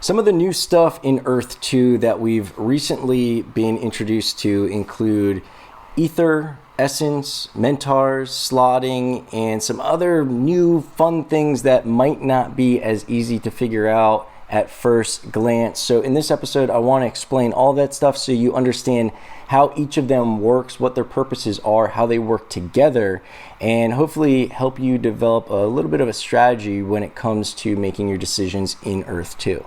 Some of the new stuff in Earth 2 that we've recently been introduced to include e-ther, essence, mentars, slotting, and some other new fun things that might not be as easy to figure out at first glance. So in this episode, I want to explain all that stuff so you understand how each of them works, what their purposes are, how they work together, and hopefully help you develop a little bit of a strategy when it comes to making your decisions in Earth 2.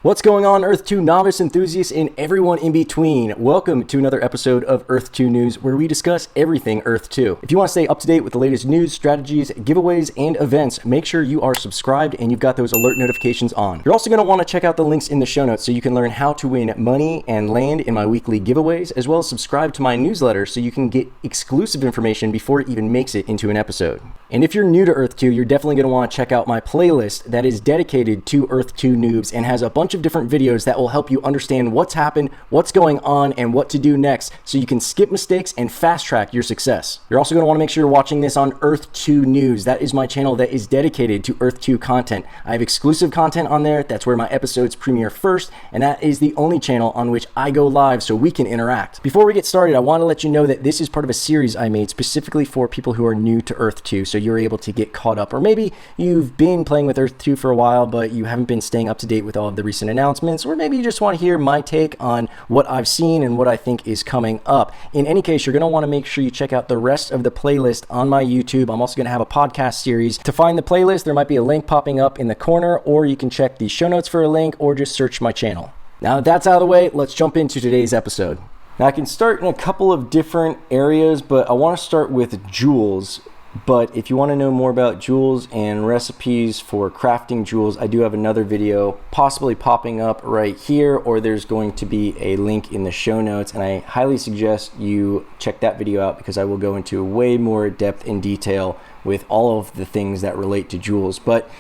What's going on, Earth 2 novice enthusiasts and everyone in between? Welcome to another episode of Earth 2 News, where we discuss everything Earth 2. If you want to stay up to date with the latest news, strategies, giveaways, and events, make sure you are subscribed and you've got those alert notifications on. You're also going to want to check out the links in the show notes so you can learn how to win money and land in my weekly giveaways, as well as subscribe to my newsletter so you can get exclusive information before it even makes it into an episode. And if you're new to Earth 2, you're definitely going to want to check out my playlist that is dedicated to Earth 2 noobs and has a bunch of different videos that will help you understand what's happened, what's going on, and what to do next so you can skip mistakes and fast track your success. You're also going to want to make sure you're watching this on Earth 2 News. That is my channel that is dedicated to Earth 2 content. I have exclusive content on there. That's where my episodes premiere first, and that is the only channel on which I go live so we can interact. Before we get started, I want to let you know that this is part of a series I made specifically for people who are new to Earth 2, so you're able to get caught up. Or maybe you've been playing with Earth 2 for a while, but you haven't been staying up to date with all of the recent announcements, or maybe you just want to hear my take on what I've seen and what I think is coming up. In any case, you're going to want to make sure you check out the rest of the playlist on my YouTube. I'm also going to have a podcast series. To find the playlist, there might be a link popping up in the corner, or you can check the show notes for a link, or just search my channel. Now that that's out of the way, let's jump into today's episode. Now I can start in a couple of different areas, but I want to start with jewels. But if you want to know more about jewels and recipes for crafting jewels, I do have another video possibly popping up right here, or there's going to be a link in the show notes, and I highly suggest you check that video out because I will go into way more depth and detail with all of the things that relate to jewels. But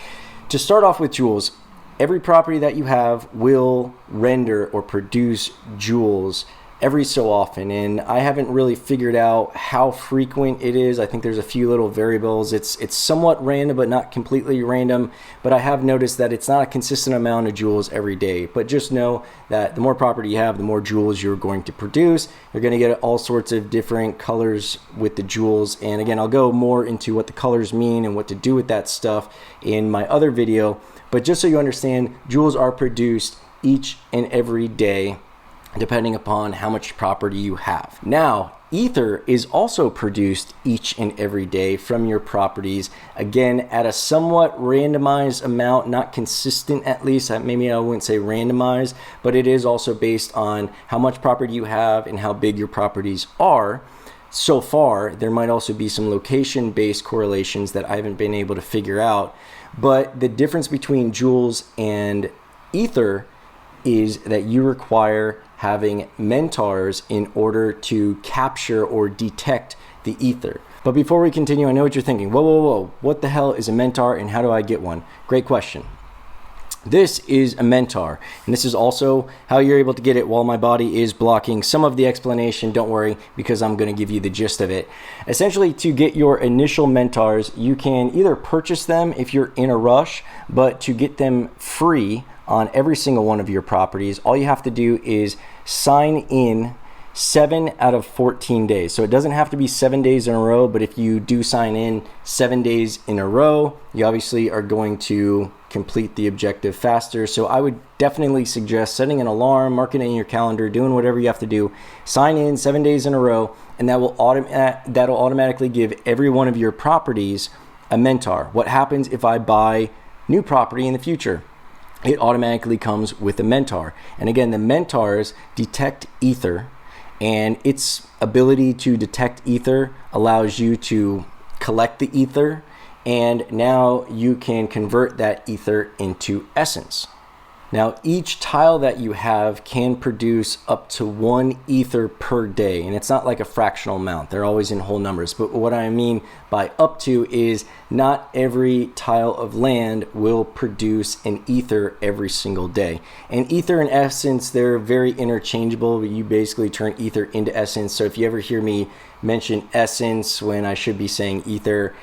to start off with jewels, every property that you have will render or produce jewels every so often, and I haven't really figured out how frequent it is. I think there's a few little variables. It's somewhat random, but not completely random, but I have noticed that it's not a consistent amount of jewels every day. But just know that the more property you have, the more jewels you're going to produce. You're going to get all sorts of different colors with the jewels, and again, I'll go more into what the colors mean and what to do with that stuff in my other video. But just so you understand, jewels are produced each and every day, depending upon how much property you have. Now, e-ther is also produced each and every day from your properties, again at a somewhat randomized amount, not consistent at least. Maybe I wouldn't say randomized, but it is also based on how much property you have and how big your properties are. So far, there might also be some location-based correlations that I haven't been able to figure out, but the difference between jewels and e-ther is that you require having mentars in order to capture or detect the e-ther. But before we continue, I know what you're thinking. Whoa, what the hell is a mentar and how do I get one? Great question. This is a mentar, and this is also how you're able to get it while my body is blocking some of the explanation. Don't worry, because I'm going to give you the gist of it. Essentially, to get your initial mentars, you can either purchase them if you're in a rush, but to get them free on every single one of your properties, all you have to do is sign in 7 out of 14 days. So it doesn't have to be 7 days in a row, but if you do sign in 7 days in a row, you obviously are going to complete the objective faster. So I would definitely suggest setting an alarm, marking it in your calendar, doing whatever you have to do. Sign in 7 days in a row, and that'll automatically give every one of your properties a mentar. What happens if I buy new property in the future? It automatically comes with a mentar. And again, the mentars detect e-ther, and its ability to detect e-ther allows you to collect the e-ther, and now you can convert that e-ther into essence. Now, each tile that you have can produce up to 1 ether per day, and it's not like a fractional amount. They're always in whole numbers. But what I mean by up to is not every tile of land will produce an ether every single day. And ether and essence, they're very interchangeable. You basically turn ether into essence. So if you ever hear me mention essence when I should be saying ether,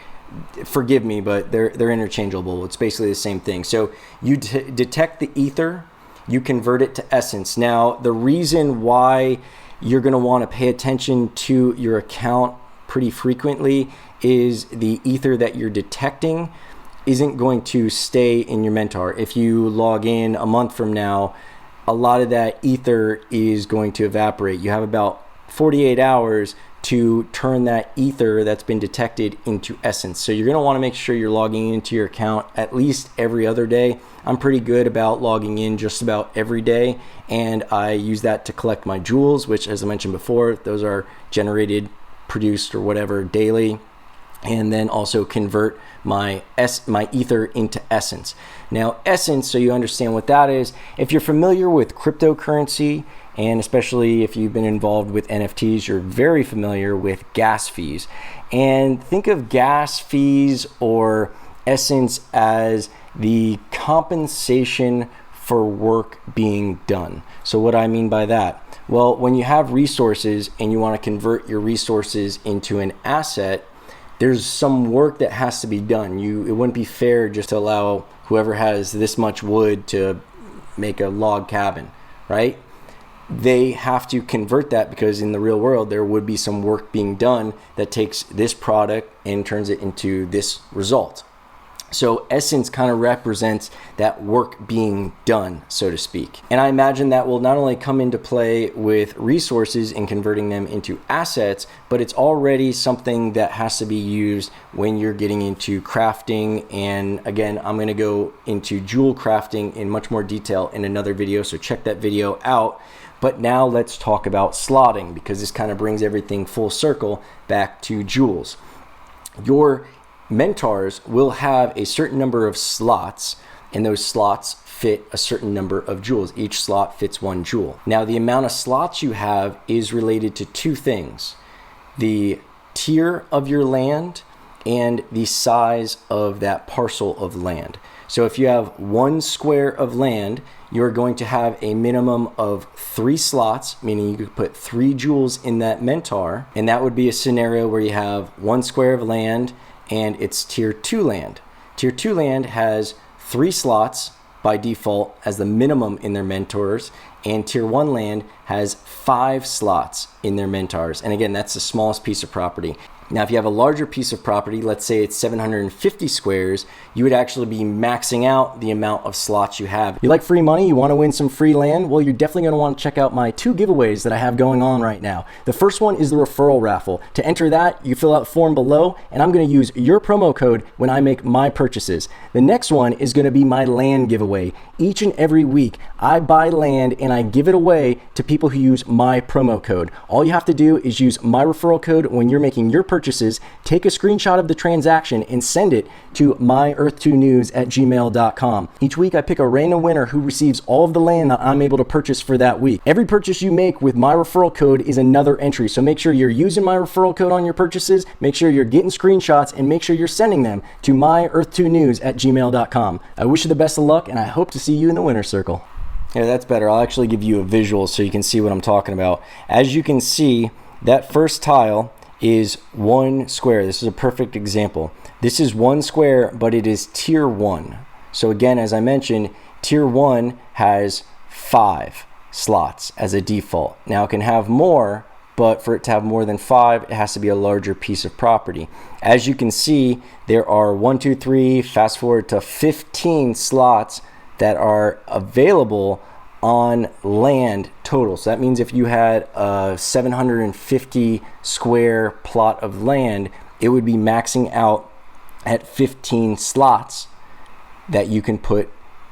forgive me, but they're interchangeable. It's basically the same thing. So you detect the ether, you convert it to essence. Now, the reason why you're going to want to pay attention to your account pretty frequently is the ether that you're detecting isn't going to stay in your Mentar. If you log in a month from now, a lot of that ether is going to evaporate. You have about 48 hours to turn that ether that's been detected into essence. So you're going to want to make sure you're logging into your account at least every other day. I'm pretty good about logging in just about every day, and I use that to collect my jewels, which, as I mentioned before, those are generated, produced, or whatever daily, and then also convert my ether into essence. Now, essence, so you understand what that is, if you're familiar with cryptocurrency, and especially if you've been involved with NFTs, you're very familiar with gas fees. And think of gas fees or essence as the compensation for work being done. So what I mean by that? Well, when you have resources and you want to convert your resources into an asset, there's some work that has to be done. It wouldn't be fair just to allow whoever has this much wood to make a log cabin, right? They have to convert that, because in the real world there would be some work being done that takes this product and turns it into this result. So essence kind of represents that work being done, so to speak. And I imagine that will not only come into play with resources and converting them into assets, but it's already something that has to be used when you're getting into crafting. And again, I'm going to go into jewel crafting in much more detail in another video, so check that video out. But now let's talk about slotting, because this kind of brings everything full circle back to jewels. Your Mentars will have a certain number of slots, and those slots fit a certain number of jewels. Each slot fits 1 jewel. Now, the amount of slots you have is related to 2 things: the tier of your land and the size of that parcel of land. So if you have 1 square of land, you're going to have a minimum of 3 slots, meaning you could put 3 jewels in that Mentar, and that would be a scenario where you have 1 square of land and it's tier 2 land. Tier 2 land has 3 slots by default as the minimum in their Mentars, and tier 1 land has 5 slots in their Mentars. And again, that's the smallest piece of property. Now, if you have a larger piece of property, let's say it's 750 squares, you would actually be maxing out the amount of slots you have. You like free money? You want to win some free land? Well, you're definitely going to want to check out my 2 giveaways that I have going on right now. The first one is the referral raffle. To enter that, you fill out the form below, and I'm going to use your promo code when I make my purchases. The next one is going to be my land giveaway. Each and every week, I buy land and I give it away to people who use my promo code. All you have to do is use my referral code when you're making your purchases, take a screenshot of the transaction and send it to myearth2news@gmail.com. Each week I pick a random winner who receives all of the land that I'm able to purchase for that week. Every purchase you make with my referral code is another entry, so make sure you're using my referral code on your purchases, make sure you're getting screenshots, and make sure you're sending them to myearth2news@gmail.com. I wish you the best of luck, and I hope to see you in the winner's circle. Yeah, that's better. I'll actually give you a visual so you can see what I'm talking about. As you can see, that first tile is 1 square. This is a perfect example. This is 1 square, but it is tier 1. So again, as I mentioned, tier 1 has 5 slots as a default. Now it can have more, but for it to have more than 5, it has to be a larger piece of property. As you can see, there are 1, 2, 3, fast forward to 15 slots that are available on land total. So that means if you had a 750 square plot of land, it would be maxing out at 15 slots that you can put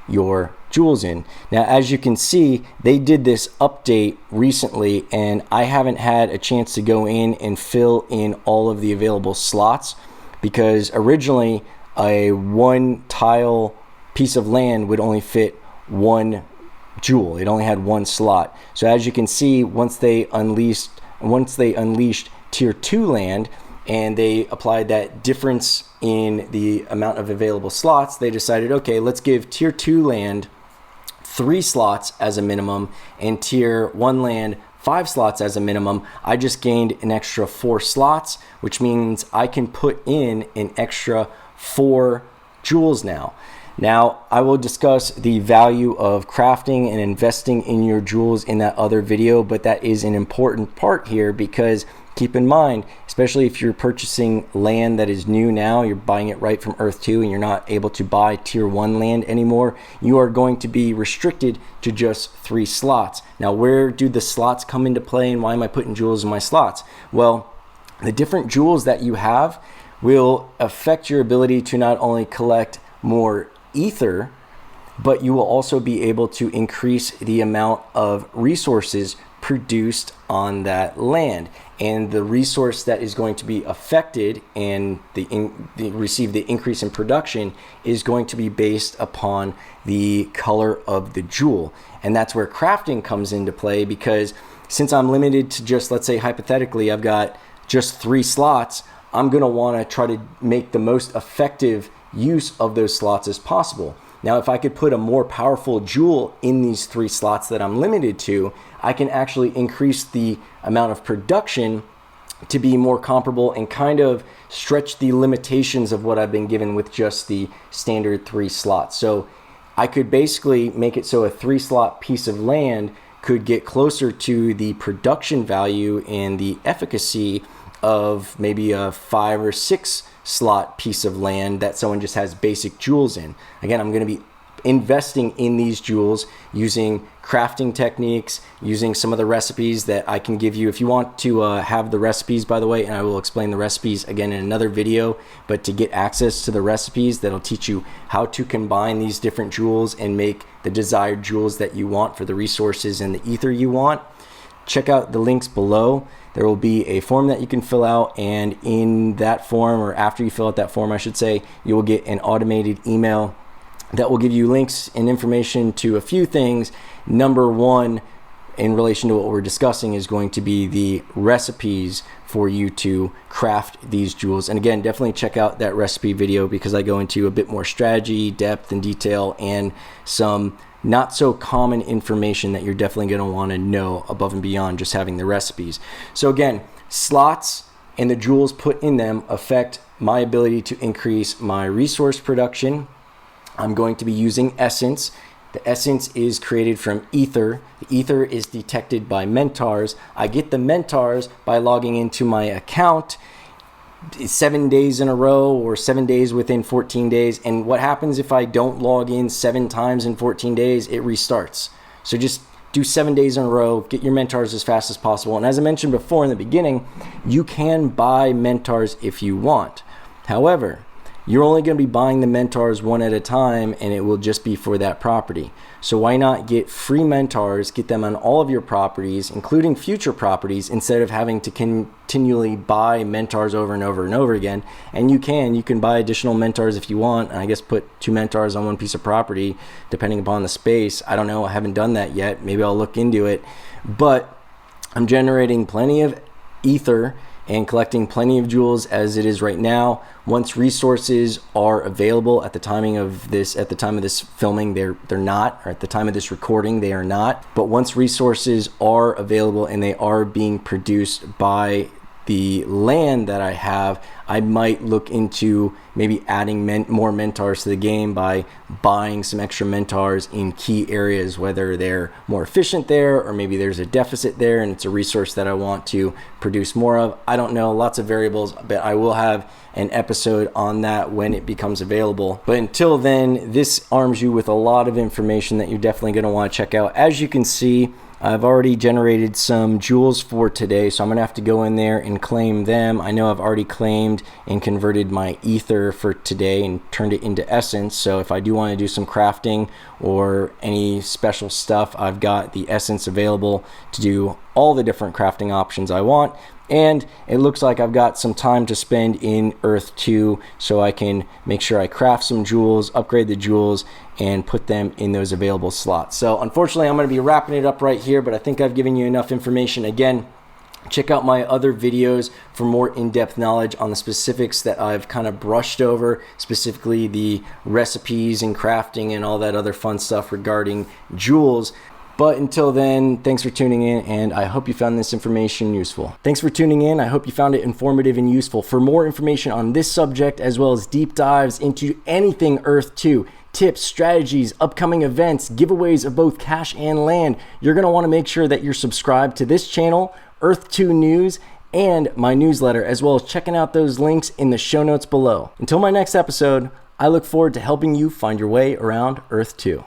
your jewels in. Now, as you can see, they did this update recently, and I haven't had a chance to go in and fill in all of the available slots, because originally a 1 tile piece of land would only fit one jewel. It only had one slot. So as you can see, once they unleashed tier 2 land and they applied that difference in the amount of available slots, they decided, okay, let's give tier 2 land 3 slots as a minimum and tier 1 land 5 slots as a minimum. I just gained an extra 4 slots, which means I can put in an extra 4 jewels now. Now, I will discuss the value of crafting and investing in your jewels in that other video, but that is an important part here because keep in mind, especially if you're purchasing land that is new now, you're buying it right from Earth 2 and you're not able to buy tier 1 land anymore, you are going to be restricted to just 3 slots. Now, where do the slots come into play and why am I putting jewels in my slots? Well, the different jewels that you have will affect your ability to not only collect more e-ther, but you will also be able to increase the amount of resources produced on that land. And the resource that is going to be affected and receive the increase in production is going to be based upon the color of the jewel. And that's where crafting comes into play, because since I'm limited to just, let's say hypothetically, I've got just 3 slots, I'm going to want to try to make the most effective use of those slots as possible. Now, if I could put a more powerful jewel in these 3 slots that I'm limited to, I can actually increase the amount of production to be more comparable and kind of stretch the limitations of what I've been given with just the standard 3 slots. So I could basically make it so a 3 slot piece of land could get closer to the production value and the efficacy of maybe a 5 or 6 slot piece of land that someone just has basic jewels in. Again, I'm going to be investing in these jewels using crafting techniques, using some of the recipes that I can give you. If you want to have the recipes, by the way, and I will explain the recipes again in another video, but to get access to the recipes that'll teach you how to combine these different jewels and make the desired jewels that you want for the resources and the e-ther you want, check out the links below. There will be a form that you can fill out, and in that form, or after you fill out that form, I should say, you will get an automated email that will give you links and information to a few things. Number 1, in relation to what we're discussing, is going to be the recipes for you to craft these jewels. And again, definitely check out that recipe video because I go into a bit more strategy, depth, and detail, and some not so common information that you're definitely going to want to know above and beyond just having the recipes. So again, slots and the jewels put in them affect my ability to increase my resource production. I'm going to be using essence. The essence is created from e-ther. The e-ther is detected by Mentars. I get the Mentars by logging into my account 7 days in a row or 7 days within 14 days. And what happens if I don't log in 7 times in 14 days? It restarts. So just do 7 days in a row, get your Mentars as fast as possible. And as I mentioned before in the beginning, you can buy Mentars if you want. However, you're only going to be buying the Mentars one at a time, and it will just be for that property. So why not get free Mentars, get them on all of your properties, including future properties, instead of having to continually buy Mentars over and over and over again. And you can buy additional Mentars if you want, and I guess put 2 Mentars on one piece of property, depending upon the space. I don't know, I haven't done that yet. Maybe I'll look into it. But I'm generating plenty of e-ther and collecting plenty of jewels as it is right now. Once resources are available at the time of this filming, they're not, or at the time of this recording, they are not. But once resources are available and they are being produced by the land that I have, I might look into maybe adding more Mentars to the game by buying some extra Mentars in key areas, whether they're more efficient there or maybe there's a deficit there and it's a resource that I want to produce more of. I don't know, lots of variables, but I will have an episode on that when it becomes available. But until then, this arms you with a lot of information that you're definitely going to want to check out. As you can see, I've already generated some jewels for today, so I'm going to have to go in there and claim them. I know I've already claimed and converted my e-ther for today and turned it into essence, so if I do want to do some crafting or any special stuff, I've got the essence available to do all the different crafting options I want. And it looks like I've got some time to spend in Earth 2, so I can make sure I craft some jewels, upgrade the jewels, and put them in those available slots. So unfortunately, I'm going to be wrapping it up right here, but I think I've given you enough information. Again, check out my other videos for more in-depth knowledge on the specifics that I've kind of brushed over, specifically the recipes and crafting and all that other fun stuff regarding jewels. But until then, thanks for tuning in, and I hope you found this information useful. Thanks for tuning in. I hope you found it informative and useful. For more information on this subject, as well as deep dives into anything Earth 2, tips, strategies, upcoming events, giveaways of both cash and land, you're going to want to make sure that you're subscribed to this channel, Earth 2 News, and my newsletter, as well as checking out those links in the show notes below. Until my next episode, I look forward to helping you find your way around Earth 2.